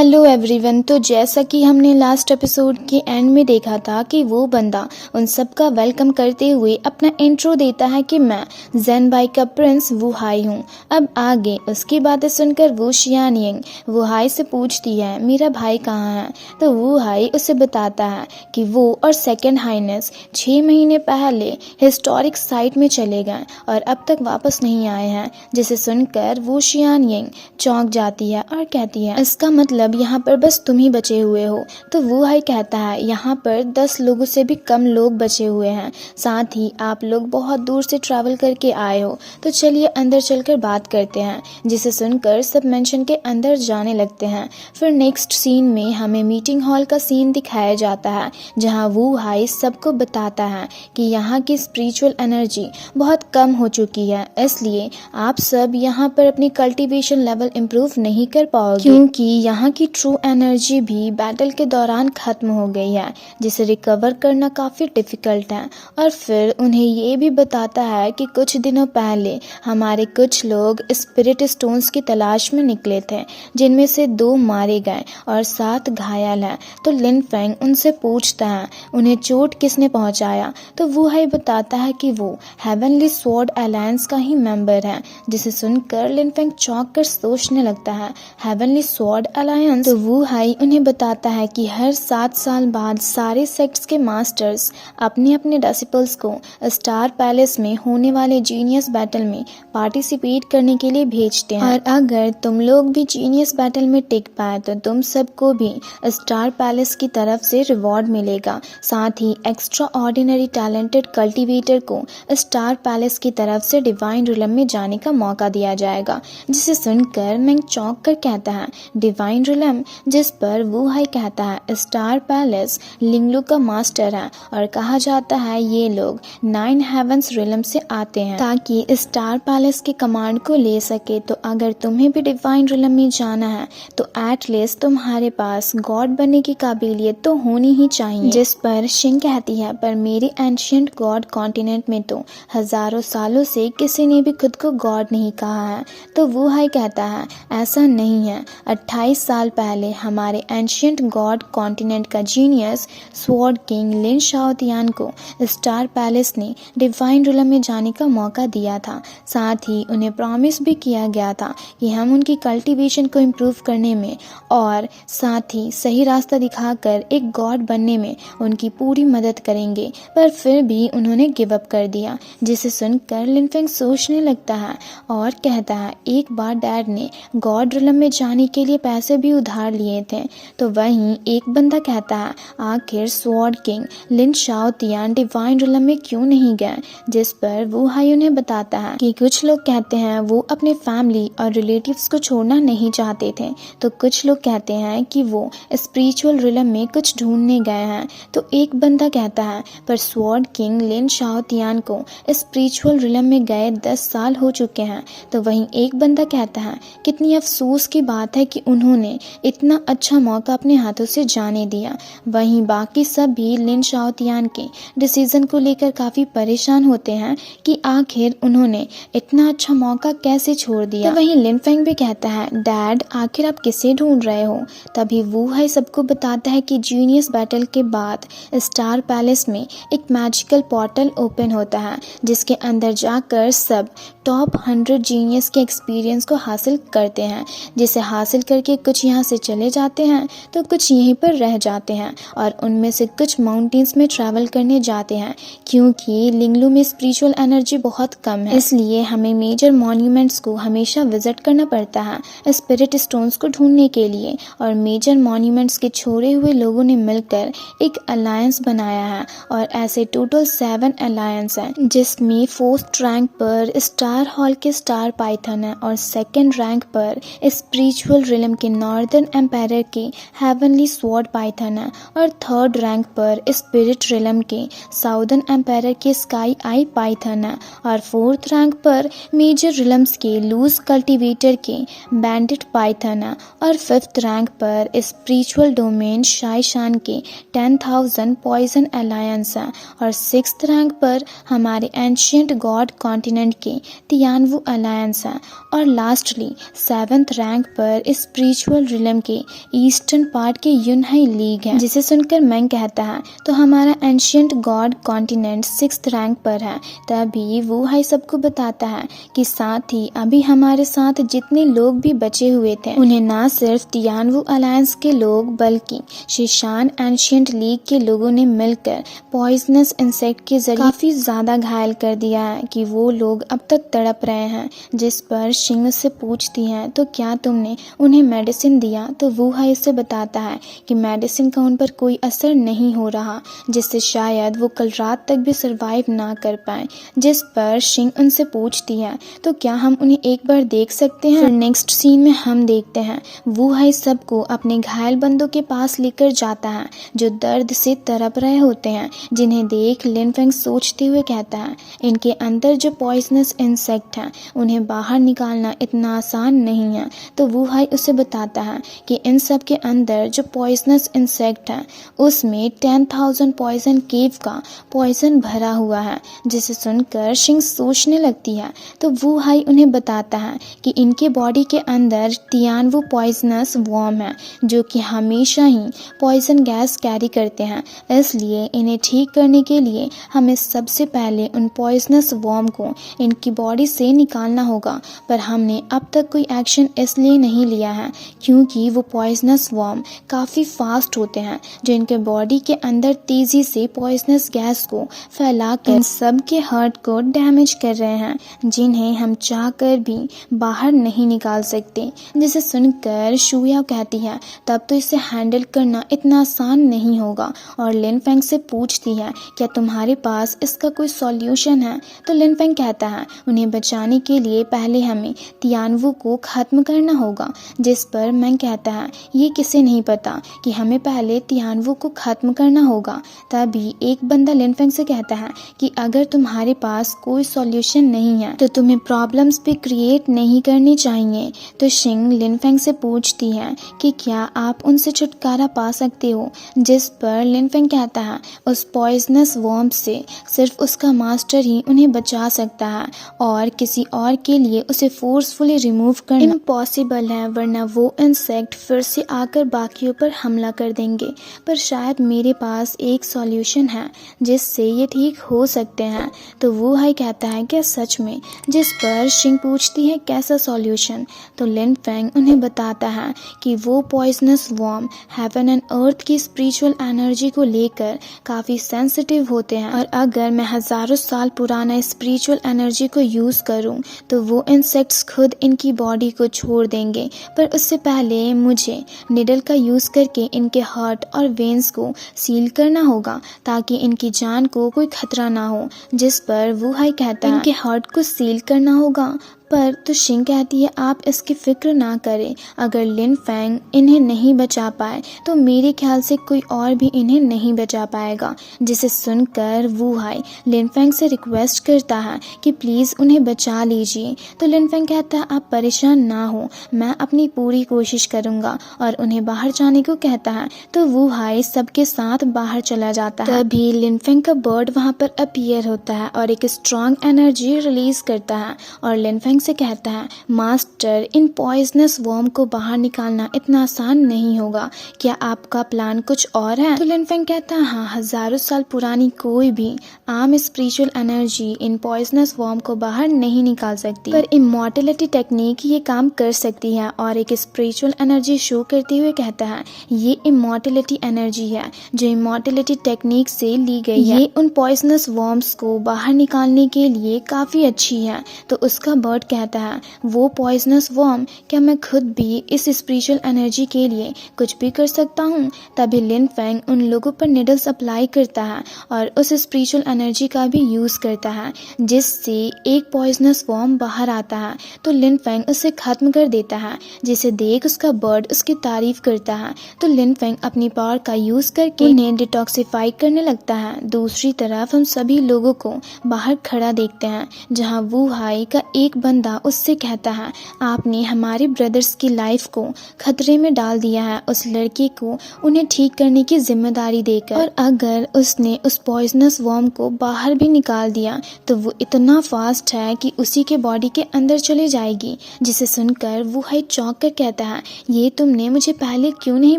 Hello everyone. तो जैसा कि हमने लास्ट एपिसोड के एंड में देखा था कि वो बंदा उन सब का वेलकम करते हुए अपना इंट्रो देता है कि मैं ज़ेनबाई का प्रिंस वू हाई हूँ। अब आगे उसकी बातें सुनकर वू शियानिंग वू हाई से पूछती है मेरा भाई कहाँ है। तो वू हाई उसे बताता है कि वो और सेकंड हाईनेस 6 महीने पहले हिस्टोरिक साइट में चले गए और अब तक वापस नहीं आए हैं, जिसे सुनकर वू शियानिंग चौंक जाती है और कहती है इसका मतलब यहाँ पर बस तुम ही बचे हुए हो। तो वू हाई कहता है यहाँ पर 10 लोगों से भी कम लोग बचे हुए हैं, साथ ही आप लोग बहुत दूर से ट्रैवल करके आए हो, तो चलिए अंदर चलकर बात करते हैं। जिसे सुनकर सब मेंशन के अंदर जाने लगते हैं। फिर नेक्स्ट सीन में हमें मीटिंग हॉल का सीन दिखाया जाता है, जहाँ वू हाई सबको बताता है कि यहाँ की स्पिरिचुअल एनर्जी बहुत कम हो चुकी है, इसलिए आप सब यहाँ पर अपनी कल्टीवेशन लेवल इम्प्रूव नहीं कर पाओगे, क्योंकि यहाँ की ट्रू एनर्जी भी बैटल के दौरान खत्म हो गई है, जिसे रिकवर करना काफ़ी डिफ़िकल्ट है। और फिर उन्हें ये भी बताता है कि कुछ दिनों पहले हमारे कुछ लोग स्पिरिट स्टोन्स की तलाश में निकले थे, जिनमें से 2 मारे गए और 7 घायल हैं। तो लिन फेंग उनसे पूछता है उन्हें चोट किसने पहुंचाया। तो वू हाई बताता है कि वो हेवनली स्वॉर्ड अलायंस का ही मेंबर है, जिसे सुनकर लिन फेंग चौंक कर सोचने लगता है हेवनली स्वॉर्ड अलायंस। तो वू हाई उन्हें बताता है कि हर 7 साल बाद सारे सेक्ट्स के मास्टर्स अपने अपने डिसिपल्स को स्टार पैलेस में होने वाले जीनियस बैटल में पार्टिसिपेट करने के लिए भेजते हैं, और अगर तुम लोग भी जीनियस बैटल में टिक पाए तो तुम सबको भी स्टार पैलेस की तरफ से रिवॉर्ड मिलेगा। साथ ही एक्स्ट्रा ऑर्डिनरी टैलेंटेड कल्टीवेटर को स्टार पैलेस की तरफ से डिवाइन रिलम में जाने का मौका दिया जाएगा। जिसे सुनकर मेंग चौंक कर कहता है डिवाइन रिलम, जिस पर वू हाई कहता है स्टार पैलेस लिंगलू का मास्टर है और कहा जाता है ये लोग 9 हेवंस रिलम से आते हैं ताकि स्टार पैलेस के कमांड को ले सके। तो अगर तुम्हें भी डिवाइन रिलम में जाना है तो एटलीस्ट तुम्हारे पास गॉड बनने की काबिलियत तो होनी ही चाहिए। जिस पर शिंग कहती है पर मेरे एंशिएंट गॉड कॉन्टिनेंट में तो हजारों सालों से किसी ने भी खुद को गॉड नहीं कहा है। तो वू हाई कहता है ऐसा नहीं है, 28 साल पहले हमारे एंशिएंट गॉड कॉन्टिनेंट का जीनियस स्वॉर्ड किंग लिन शाओतियान को स्टार पैलेस ने डिवाइन रिलम में जाने का मौका दिया था। साथ ही उन्हें प्रॉमिस भी किया गया था कि हम उनकी कल्टीवेशन को इम्प्रूव करने में और साथ ही सही रास्ता दिखाकर एक गॉड बनने में उनकी पूरी मदद करेंगे, पर फिर भी उन्होंने गिव अप कर दिया। जिसे सुनकर लिन फेंग सोचने लगता है और कहता है एक बार डैड ने गॉड रिलम में जाने के लिए पैसे भी उधार लिए थे। तो वहीं एक बंदा कहता है आखिर स्वॉर्ड किंग लिन शाओतियान डिवाइन रिलम में क्यों नहीं गए। जिस पर वू हाई उन्हें बताता है कि कुछ लोग कहते हैं वो अपने फैमिली और रिलेटिव्स को छोड़ना नहीं चाहते थे, तो कुछ लोग कहते हैं कि वो स्पिरिचुअल रिलम में कुछ ढूंढने गए हैं। तो एक बंदा कहता है पर स्वॉर्ड किंग लिन शाओतियान को स्पिरिचुअल रिलम में गए 10 साल हो चुके हैं। तो वहीं एक बंदा कहता है कितनी अफसोस की बात है कि उन्होंने इतना अच्छा मौका अपने हाथों से जाने दिया। वहीं बाकी सब भी लिन शाओतियान के डिसीजन को लेकर काफ़ी परेशान होते हैं कि आखिर उन्होंने इतना अच्छा मौका कैसे छोड़ दिया। तो वहीं लिन फेंग भी कहता है डैड आखिर आप किसे ढूंढ रहे हो। तभी वू हाई सबको बताता है कि जीनियस बैटल के बाद स्टार पैलेस में एक मैजिकल पोर्टल ओपन होता है, जिसके अंदर जाकर सब टॉप 100 जीनियस के एक्सपीरियंस को हासिल करते हैं, जिसे हासिल करके कुछ यहाँ से चले जाते हैं तो कुछ यहीं पर रह जाते हैं, और उनमें से कुछ माउंटेन्स में ट्रैवल करने जाते हैं। क्योंकि लिंगलू में स्पिरिचुअल एनर्जी बहुत कम है, इसलिए हमें मेजर मॉन्यूमेंट्स को हमेशा विजिट करना पड़ता है स्पिरिट स्टोन्स को ढूंढने के लिए। और मेजर मॉन्यूमेंट्स के छोड़े हुए लोगों ने मिलकर एक अलायंस बनाया है, और ऐसे टोटल 7 अलायंस हैं, जिसमें 4th रैंक पर स्टार हॉल के स्टार पाइथन है, और 2nd रैंक पर स्पिरिचुअल रिलम के नॉर्दर्न एम्पायर के हेवनली स्वॉर्ड पाइथन है, और 3rd रैंक पर स्पिरिट रिलम के साउदर्न एम्पायर के स्काई आई पाइथन है, और 4th रैंक पर मेजर रिलम्स के लूज कल्टीवेटर के बैंडिट पाइथन है, और 5th रैंक पर स्पिरिचुअल डोमेन शाइशान के 10,000 पॉइजन अलायंस है, और 6th रैंक पर हमारे एंशिएंट गॉड कॉन्टिनेंट के तियानवू अलायंस है, और लास्टली 7th रैंक पर स्पिरिचुअल सेंट्रल रिलम के ईस्टर्न पार्ट के यूनहाई लीग है, जिसे सुनकर मैंग कहता है तो हमारा ancient God continent 6th rank पर है। तभी वू हाई सबको बताता है कि साथ ही अभी हमारे साथ जितने लोग भी बचे हुए थे उन्हें ना सिर्फ तियानवू अलायंस के लोग बल्कि शीशान एंशियंट लीग के लोगों ने मिलकर पॉइजनस इंसेक्ट के जरिए काफी ज्यादा घायल कर दिया है कि वो लोग अब तक तड़प रहे हैं। जिस पर शिंग उससे पूछती है तो क्या तुमने उन्हें मेडिसिन दिया, तो वू हाई उससे बताता है कि मेडिसिन का उन पर कोई असर नहीं हो रहा, जिससे शायद वो कल रात तक भी सरवाइव ना कर पाए। जिस पर शिंग उनसे पूछती है तो क्या हम उन्हें एक बार देख सकते हैं। फिर नेक्स्ट सीन में हम देखते हैं वू हाई सबको अपने घायल बंदों के पास लेकर जाता है जो दर्द से तड़प रहे होते हैं, जिन्हें देख लिन फेंग सोचते हुए कहता है इनके अंदर जो पॉइजनस इंसेक्ट हैं उन्हें बाहर निकालना इतना आसान नहीं है। तो वू हाई उसे बताता है कि इन सब के अंदर जो पॉइजनस इंसेक्ट है उसमें 10,000 पॉइजन केव का पॉइजन भरा हुआ है, जिसे सुनकर शिंग सोचने लगती है। तो वू हाई उन्हें बताता है कि इनके बॉडी के अंदर तियानवू पॉइजनस वॉर्म है जो कि हमेशा ही पॉइजन गैस कैरी करते हैं, इसलिए इन्हें ठीक करने के लिए हमें सबसे पहले उन पॉइजनस वॉर्म को इनकी बॉडी से निकालना होगा। पर हमने अब तक कोई एक्शन इसलिए नहीं लिया है क्योंकि वो पॉइजनस वॉर्म काफ़ी फास्ट होते हैं जो इनके बॉडी के अंदर तेज़ी से पॉइजनस गैस को फैलाकर इन सब के हार्ट को डैमेज कर रहे हैं, जिन्हें हम चाहकर भी बाहर नहीं निकाल सकते। जिसे सुनकर शुया कहती है तब तो इसे हैंडल करना इतना आसान नहीं होगा, और लिन फेंग से पूछती है क्या तुम्हारे पास इसका कोई सॉल्यूशन है। तो लिन फेंग कहता है उन्हें बचाने के लिए पहले हमें तियानवू को खत्म करना होगा। जिस पर मैंग कहता है ये किसे नहीं पता कि हमें पहले तियानवू को खत्म करना होगा। तभी एक बंदा लिन फेंग से कहता है कि अगर तुम्हारे पास कोई सॉल्यूशन नहीं है तो तुम्हें प्रॉब्लम्स भी क्रिएट नहीं करनी चाहिए। तो शिंग लिन फेंग से पूछती है कि क्या आप उनसे छुटकारा पा सकते हो। जिस पर लिन फेंग कहता है उस पॉइजनस वॉर्म से सिर्फ उसका मास्टर ही उन्हें बचा सकता है और किसी और के लिए उसे फोर्सफुली रिमूव करना इम्पॉसिबल है, वरना वो इंसेक्ट फिर से आकर बाकियों पर हमला कर देंगे। पर शायद मेरे पास एक सॉल्यूशन है जिससे ये ठीक हो सकते हैं। तो वो हाई कहता है क्या सच में। जिस पर शिंग पूछती है कैसा सॉल्यूशन। तो लिन फेंग उन्हें बताता है कि वो poisonous worm heaven and earth की स्पिरिचुअल एनर्जी को लेकर काफ़ी सेंसिटिव होते हैं, और अगर मैं हज़ारों साल पुराना स्पिरिचुअल एनर्जी को यूज़ करूं तो वो इंसेक्ट्स खुद इनकी बॉडी को छोड़ देंगे। पर उससे पहले मुझे निडल का यूज़ करके इनके हार्ट और वेन्स को सील करना होगा ताकि इनकी जान को कोई खतरा ना हो। जिस पर वू हाई कहता है इनके हार्ट को सील करना होगा। पर तो शिंग कहती है आप इसकी फिक्र ना करें, अगर लिन फेंग इन्हें नहीं बचा पाए तो मेरे ख्याल से कोई और भी इन्हें नहीं बचा पाएगा। जिसे सुनकर वू हाई लिन फेंग से रिक्वेस्ट करता है कि प्लीज़ उन्हें बचा लीजिए। तो लिन फेंग कहता है आप परेशान ना हो, मैं अपनी पूरी कोशिश करूँगा, और उन्हें बाहर जाने को कहता है। तो वू हाई सबके साथ बाहर चला जाता है। तभी लिन फेंग का बर्ड वहाँ पर अपीयर होता है और एक स्ट्रॉन्ग एनर्जी रिलीज करता है, और लिन फेंग से कहता है मास्टर इन पॉइजनस वॉर्म को बाहर निकालना इतना आसान नहीं होगा, क्या आपका प्लान कुछ और है। तो लिन फेंग कहता है हाँ, हजारों साल पुरानी कोई भी आम स्पिरिचुअल एनर्जी इन पॉइजनस वॉर्म को बाहर नहीं निकाल सकती, पर इमॉर्टलिटी टेक्निक ये काम कर सकती है। और एक स्पिरिचुअल एनर्जी शो करते हुए कहता है ये इमॉर्टलिटी एनर्जी है जो इमॉर्टलिटी टेक्निक से ली गई है, ये उन पॉइजनस वॉर्म्स को बाहर निकालने के लिए काफी अच्छी है। तो उसका बर्ड कहता है वो पॉइजनस वॉर्म, क्या मैं खुद भी इस स्पिरिचुअल एनर्जी के लिए कुछ भी कर सकता हूँ। तभी लिन फेंग उन लोगों पर निडल्स अप्लाई करता है और उस स्पिरिचुअल एनर्जी का भी यूज़ करता है, जिससे एक पॉइजनस वॉर्म बाहर आता है। तो लिन फेंग उसे खत्म कर देता है, जिसे देख उसका बर्ड उसकी तारीफ करता है। तो लिन फेंग अपनी पावर का यूज़ करके उन्हें डिटॉक्सिफाई करने लगता है। दूसरी तरफ हम सभी लोगों को बाहर खड़ा देखते हैं जहाँ वू हाई का एक बंदा बंदा उससे कहता है, आपने हमारे ब्रदर्स की लाइफ को खतरे में डाल दिया है उस लड़के को उन्हें ठीक करने की जिम्मेदारी देकर। और अगर उसने उस पॉइजनस वर्म को बाहर भी निकाल दिया तो वो इतना फास्ट है कि उसी के बॉडी के अंदर चले जाएगी। जिसे सुनकर वू हाई चौंक कर कहता है, ये तुमने मुझे पहले क्यों नहीं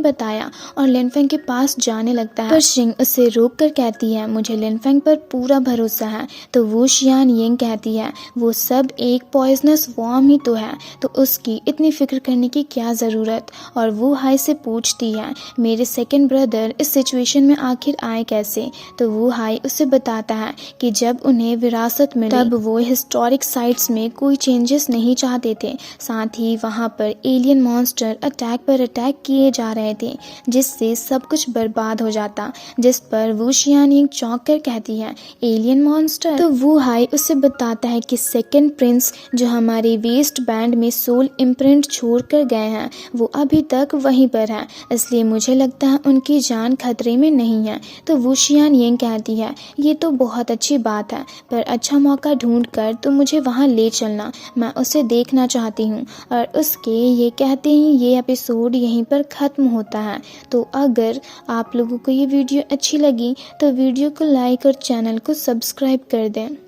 बताया, और लिनफेंग के पास जाने लगता है। पर शिंग उसे रोक कर कहती है, मुझे लिनफेंग पर पूरा भरोसा है। तो वो शियान येंग कहती है, वो सब एक पॉइजनस वर्म ही तो है, तो उसकी इतनी फिक्र करने की क्या ज़रूरत। और वो हाई से पूछती है, मेरे सेकंड ब्रदर इस सिचुएशन में आखिर आए कैसे। तो वो हाई उसे बताता है कि जब उन्हें विरासत मिली तब वो हिस्टोरिक साइट्स में कोई चेंजेस नहीं चाहते थे, साथ ही वहाँ पर एलियन मॉन्स्टर अटैक पर अटैक किए जा रहे थे जिससे सब कुछ बर्बाद हो जाता। जिस पर वो शियान येंग चौंक कर कहती है, एलियन मॉन्स्टर। तो वो हाई उसे बताता है कि सेकंड प्रिंस जो हमारे वेस्ट बैंड में सोल इम्प्रिंट छोड़ कर गए हैं वो अभी तक वहीं पर है, इसलिए मुझे लगता है उनकी जान खतरे में नहीं है। तो वो शियान येंग कहती है, ये तो बहुत अच्छी बात है, पर अच्छा मौका ढूंढ कर तो मुझे वहाँ ले चलना, मैं उसे देखना चाहती हूँ। और उसके ये कहते ही ये एपिसोड यहीं पर ख़त्म होता है। तो अगर आप लोगों को ये वीडियो अच्छी लगी तो वीडियो को लाइक और चैनल को सब्सक्राइब कर दें।